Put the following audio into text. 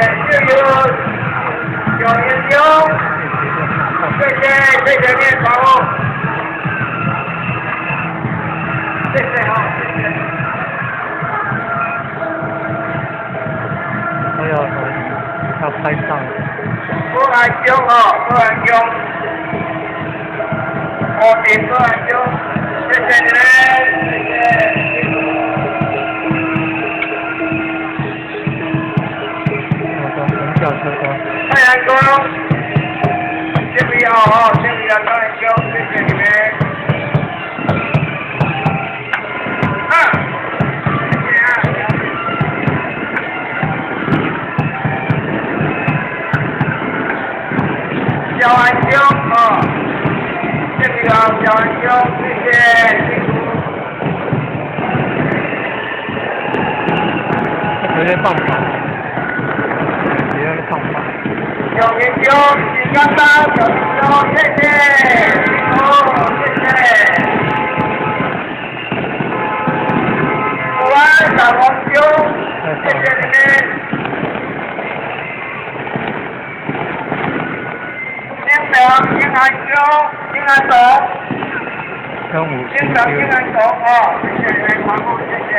谢小研究，谢谢面包，谢谢哈，谢谢。要拍照。不安中哦，不安中，我点不安中，谢谢你们，谢谢。太阳光，先不要哦，先不要太阳光，谢谢你们。谢谢啊。小安兄哦，这个小安兄，谢谢。直接放跑，直接放跑。小研究，请刚刚小研究，谢谢。哦，谢谢。午安，小黄兄，谢谢你们。金安兄，金安总，跟5金安总哦，谢谢你们，谢谢。